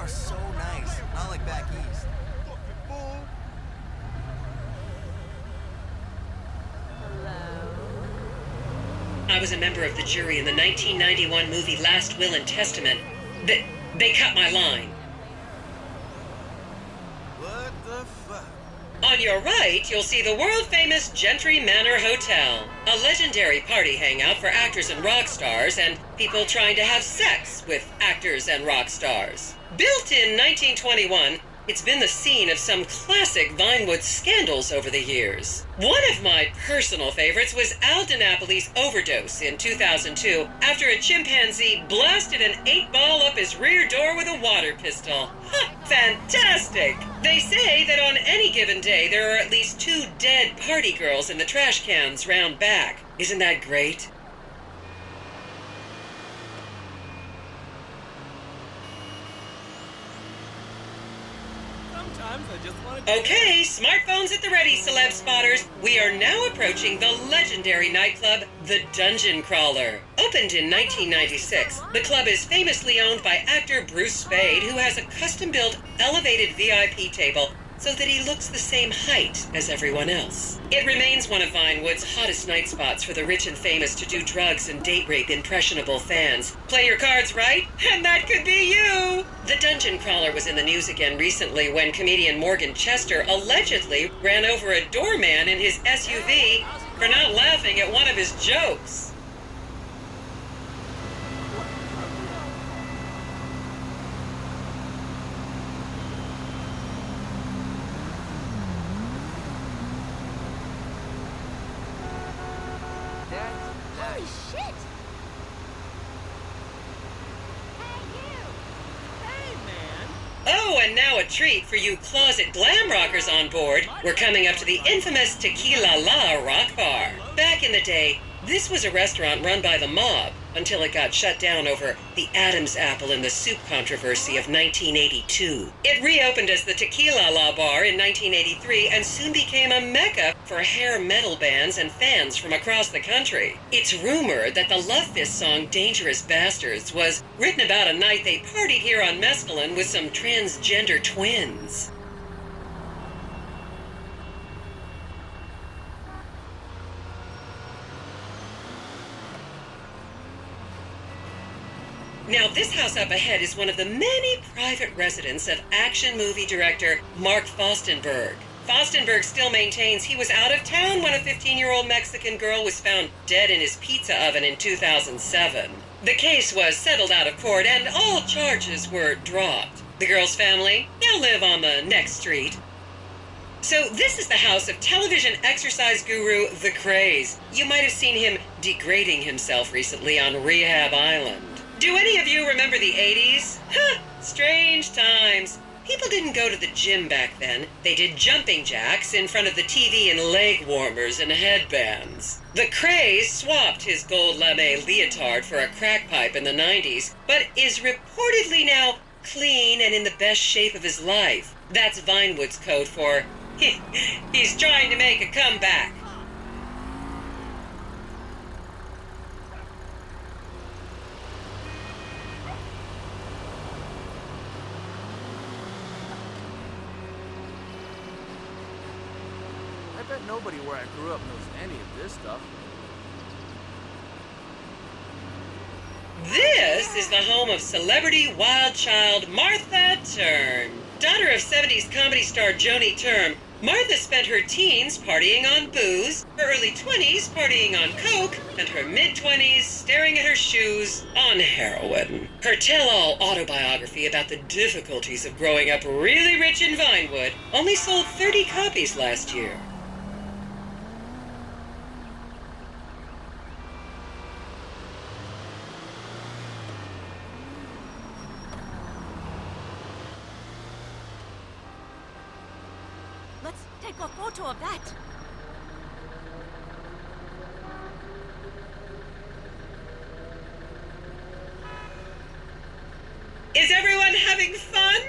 are so nice. Not like back east. I was a member of the jury in the 1991 movie Last Will and Testament. They cut my line. What the fuck? On your right, you'll see the world-famous Gentry Manor Hotel, a legendary party hangout for actors and rock stars and people trying to have sex with actors and rock stars. Built in 1921, it's been the scene of some classic Vinewood scandals over the years. One of my personal favorites was Al DiNapoli's overdose in 2002 after a chimpanzee blasted an 8-ball up his rear door with a water pistol. Ha! Fantastic! They say that on any given day there are at least 2 dead party girls in the trash cans round back. Isn't that great? Okay, smartphones at the ready, celeb spotters. We are now approaching the legendary nightclub, The Dungeon Crawler. Opened in 1996, the club is famously owned by actor Bruce Spade, who has a custom-built elevated VIP table so that he looks the same height as everyone else. It remains one of Vinewood's hottest night spots for the rich and famous to do drugs and date rape impressionable fans. Play your cards right, and that could be you! The Dungeon Crawler was in the news again recently when comedian Morgan Chester allegedly ran over a doorman in his SUV for not laughing at one of his jokes. Holy shit! Hey, you! Hey, man! Oh, and now a treat for you closet glam rockers on board. We're coming up to the infamous Tequila La Rock Bar. Back in the day, this was a restaurant run by the mob until it got shut down over the Adam's apple in the soup controversy of 1982. It reopened as the Tequila La Bar in 1983 and soon became a mecca for hair metal bands and fans from across the country. It's rumored that the Love Fist song Dangerous Bastards was written about a night they partied here on Mescaline with some transgender twins. Now, this house up ahead is one of the many private residence of action movie director Mark Fostenberg. Fostenberg still maintains he was out of town when a 15-year-old Mexican girl was found dead in his pizza oven in 2007. The case was settled out of court and all charges were dropped. The girl's family now live on the next street. So this is the house of television exercise guru The Craze. You might have seen him degrading himself recently on Rehab Island. Do any of you remember the 80s? Huh, strange times. People didn't go to the gym back then. They did jumping jacks in front of the TV and leg warmers and headbands. The Craze swapped his gold lame leotard for a crack pipe in the 90s, but is reportedly now clean and in the best shape of his life. That's Vinewood's code for, he's trying to make a comeback. I bet nobody where I grew up knows any of this stuff. This is the home of celebrity wild child Martha Turn. Daughter of 70s comedy star Joni Term, Martha spent her teens partying on booze, her early 20s partying on coke, and her mid-20s staring at her shoes on heroin. Her tell-all autobiography about the difficulties of growing up really rich in Vinewood only sold 30 copies last year. Let's take a photo of that. Is everyone having fun?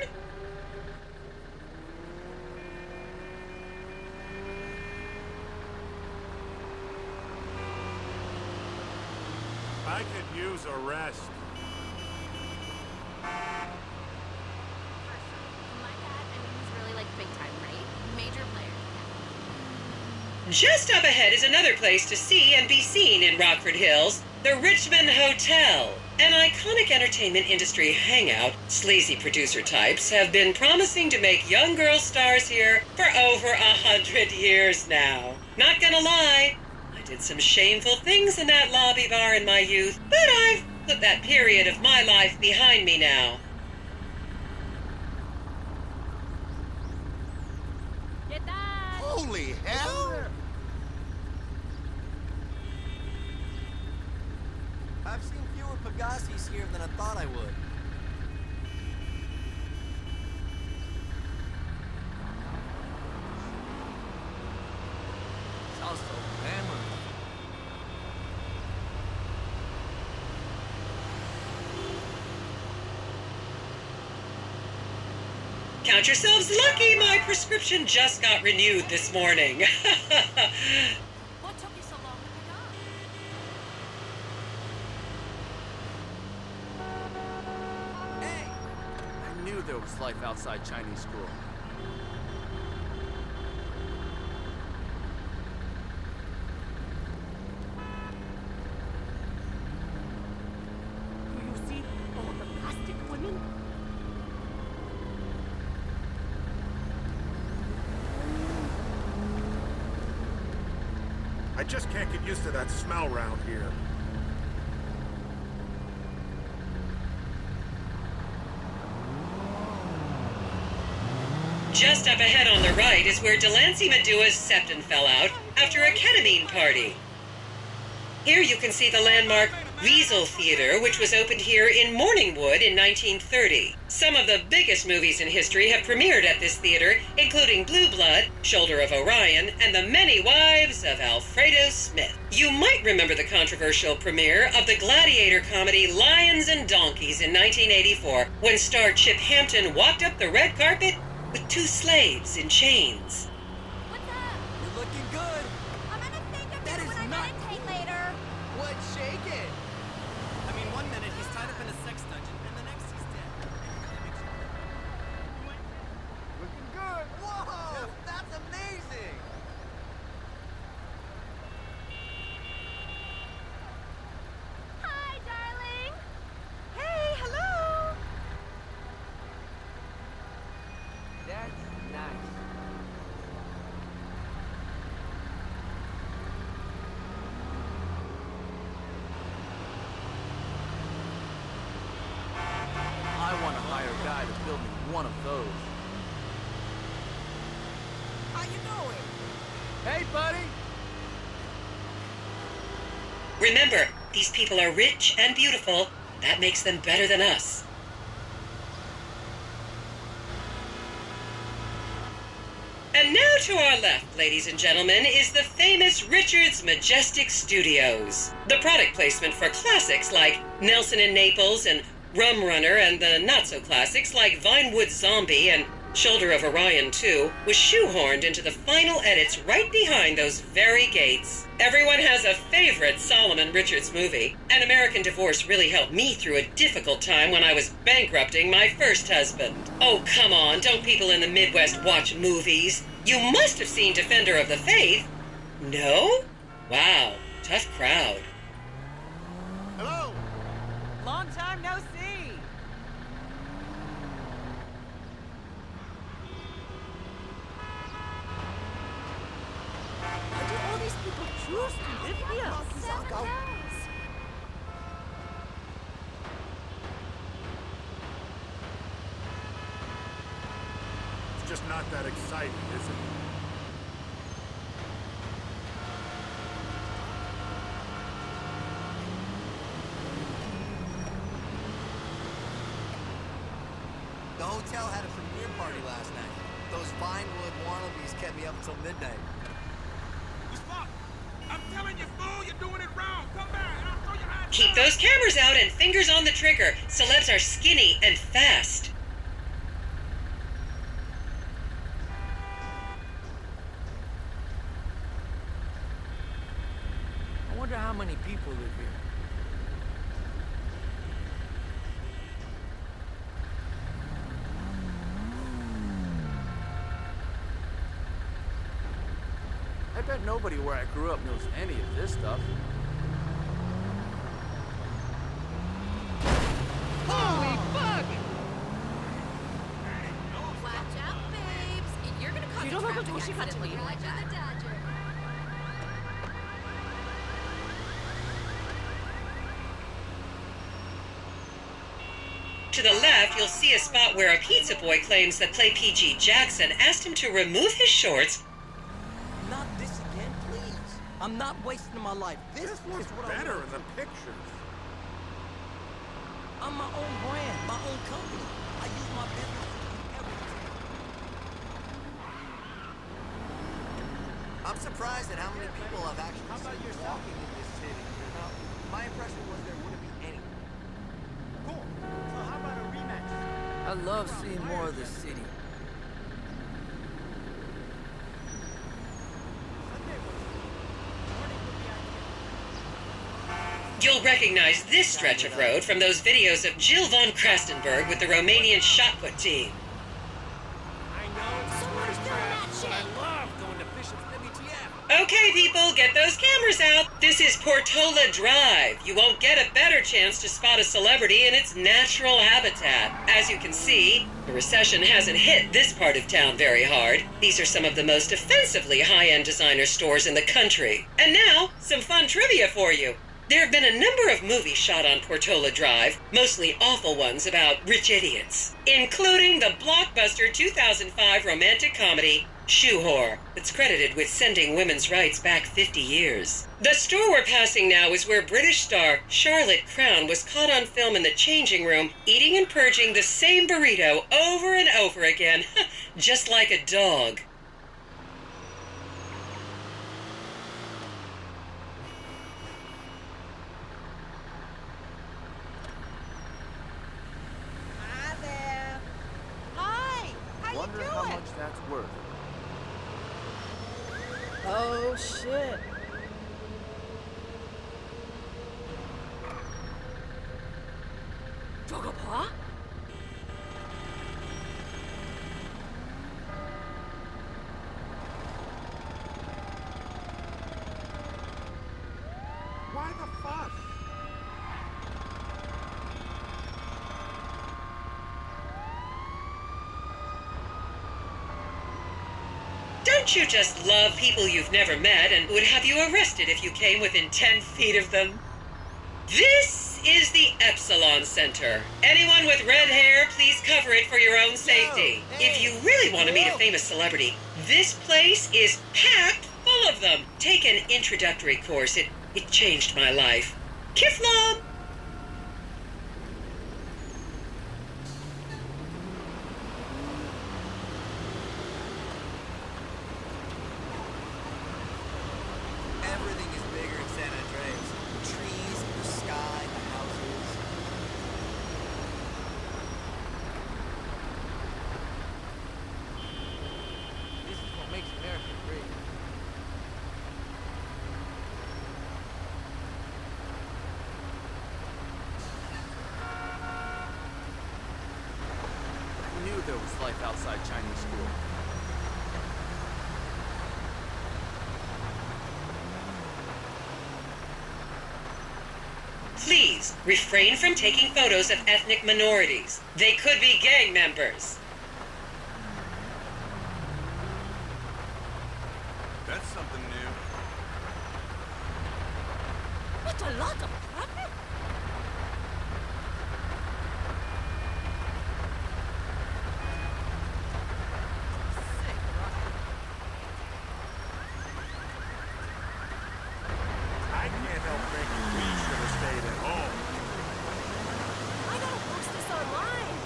I could use a rest. Just up ahead is another place to see and be seen in Rockford Hills, the Richmond Hotel. An iconic entertainment industry hangout, sleazy producer types have been promising to make young girl stars here for over 100 years now. Not gonna lie, I did some shameful things in that lobby bar in my youth, but I've put that period of my life behind me now. Get that! Holy hell! I've seen fewer Pegasus here than I thought I would. Sounds so glamorous. Count yourselves lucky, my prescription just got renewed this morning. What took you so long to pick up? Hey! I knew there was life outside Chinese school. Do you see all the plastic women? I just can't get used to that smell round here. Just up ahead on the right is where Delancey Madua's septon fell out after a ketamine party. Here you can see the landmark Weasel Theater, which was opened here in Morningwood in 1930. Some of the biggest movies in history have premiered at this theater, including Blue Blood, Shoulder of Orion, and The Many Wives of Alfredo Smith. You might remember the controversial premiere of the gladiator comedy Lions and Donkeys in 1984, when star Chip Hampton walked up the red carpet with two slaves in chains. What's up? You're looking good. I'm gonna think of That it is when I not meditate later. What? Shake it. I mean, one minute he's tied up in a sex dungeon, and the next he's dead. Looking good. Whoa! That's amazing. Hi, darling. Hey, hello. That's nice. I want to hire a guy to build me one of those. How you doing? Hey, buddy. Remember, these people are rich and beautiful. That makes them better than us. And now to our left, ladies and gentlemen, is the famous Richards Majestic Studios. The product placement for classics like Nelson and Naples and Rum Runner, and the not-so-classics like Vinewood Zombie and Shoulder of Orion 2 was shoehorned into the final edits right behind those very gates. Everyone has a favorite Solomon Richards movie. An American Divorce really helped me through a difficult time when I was bankrupting my first husband. Oh, come on, don't people in the Midwest watch movies? You must have seen Defender of the Faith. No? Wow, tough crowd. Hello. Long time no see. How do all these people choose to live here? It's just not that exciting, is it? The hotel had a premiere party last night. Those Vinewood wannabes kept me up until midnight. Stop! I'm telling you, fool, you're doing it wrong. Come back, and I'll show you how to Keep those cameras out and fingers on the trigger. Celebs are skinny and fast. I wonder how many people live here. Hey, bet nobody where I grew up knows any of this stuff. Holy fuck! Watch out, babes. You're gonna cause a 이러다가 traffic 도시 accident 같은 like 일이 Roger the Dodger. To the left, you'll see a spot where a pizza boy claims that Play PG Jackson asked him to remove his shorts. Not this again, please. I'm not wasting my life. This This looks is what better I in want. the pictures. I'm my own brand, my own company. I use my business to do everything. I'm surprised at how many people have actually seen walking in this city. Now, my impression was there wouldn't be any. Cool. So how about a rematch? I love seeing more of the city. You'll recognize this stretch of road from those videos of Jill von Krastenberg with the Romanian shot put team. I know. Someone's doing that But shit. I love going to Bishop's WTF. Okay, people, get those cameras out. This is Portola Drive. You won't get a better chance to spot a celebrity in its natural habitat. As you can see, the recession hasn't hit this part of town very hard. These are some of the most offensively high-end designer stores in the country. And now, some fun trivia for you. There have been a number of movies shot on Portola Drive, mostly awful ones about rich idiots, including the blockbuster 2005 romantic comedy Shoe Whore, that's credited with sending women's rights back 50 years. The store we're passing now is where British star Charlotte Crown was caught on film in the changing room, eating and purging the same burrito over and over again, just like a dog. Hi there. Hi. How Wonder you how doing? much that's worth. Oh shit. 저거 봐? Why the fuss? Don't you just love people you've never met and would have you arrested if you came within 10 feet of them? This is the Epsilon Center. Anyone with red hair, please cover it for your own safety. If you really want to meet a famous celebrity, this place is packed full of them. Take an introductory course. It changed my life. Kiflam! Everything is bigger in San Andreas. The trees, the sky, the houses. This is what makes America great. Who knew there was life outside Chinese school? Please refrain from taking photos of ethnic minorities. They could be gang members. That's something new. What a lot of traffic. Sick, right? I can't help thinking we should have stayed at home. I gotta post this online.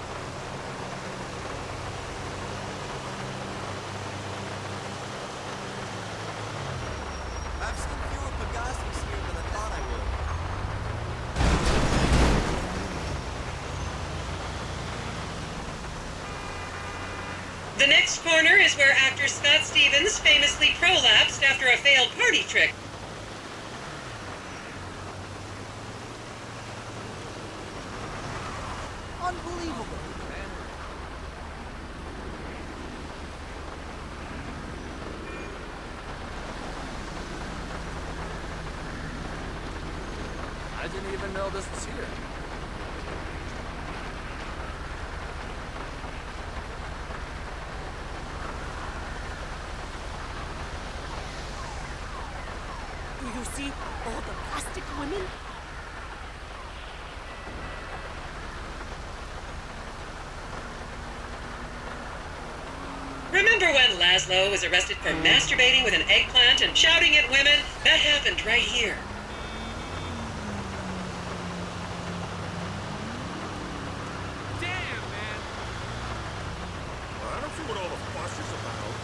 I've seen fewer Pegasus here than I thought I would. The next corner is where actor Scott Stevens famously prolapsed after a failed party trick. Unbelievable. know this was here. Do you see all the plastic women? Remember when Laszlo was arrested for masturbating with an eggplant and shouting at women? That happened right here. Damn, man. I don't see what all the fuss is about.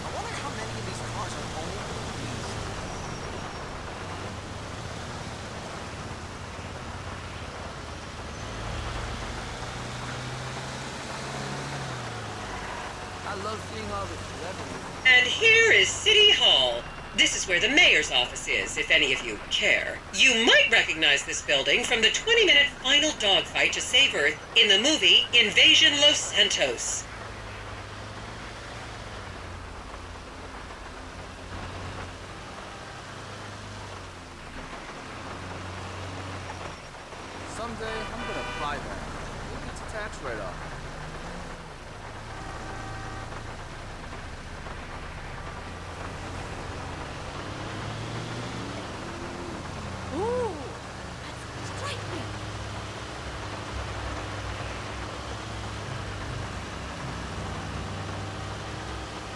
I wonder how many of these cars are owned or leased. I love seeing all the celebrities. And here is City Hall. This is where the mayor's office is, if any of you care. You might recognize this building from the 20-minute final dogfight to save Earth in the movie Invasion Los Santos. Someday, I'm gonna buy that. Maybe it's a tax write-off. Ooh, that's striking.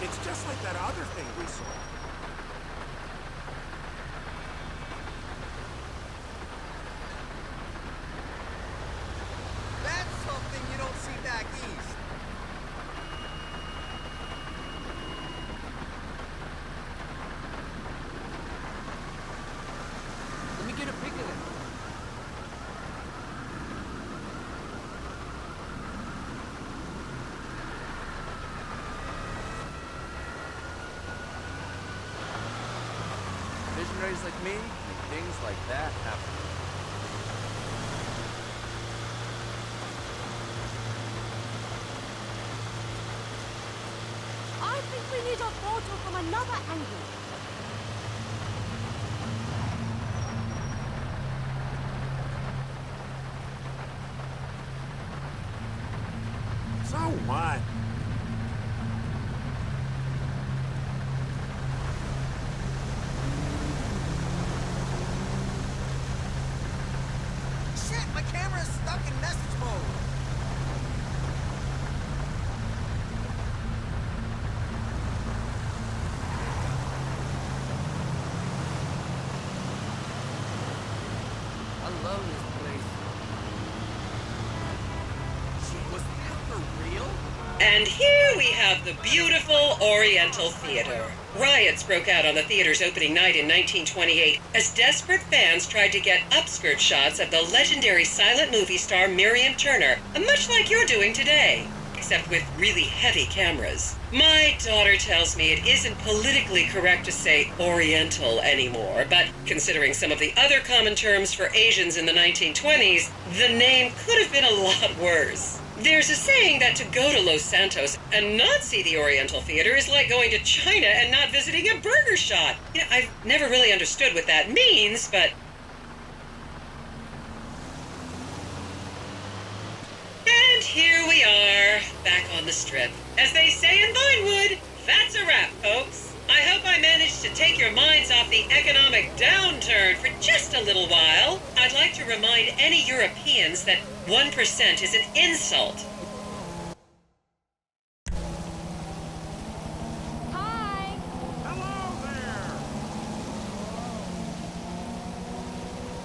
It's just like that other thing we saw. That's something you don't see back east. Let me get a pic of it. Visionaries like me make things like that happen. I think we need a photo from another angle. So what? Shit, my camera is stuck in message mode. I love this place. Shit, was that for real? And here we have the beautiful Oriental Theater. Riots broke out on the theater's opening night in 1928 as desperate fans tried to get upskirt shots of the legendary silent movie star Miriam Turner, much like you're doing today, except with really heavy cameras. My daughter tells me it isn't politically correct to say Oriental anymore, but considering some of the other common terms for Asians in the 1920s, the name could have been a lot worse. There's a saying that to go to Los Santos and not see the Oriental Theater is like going to China and not visiting a burger shop. You know, I've never really understood what that means, but... And here we are, back on the strip. As they say in Vinewood, that's a wrap, folks. I hope I managed to take your minds off the economic downturn for just a little while. I'd like to remind any Europeans that 1% is an insult.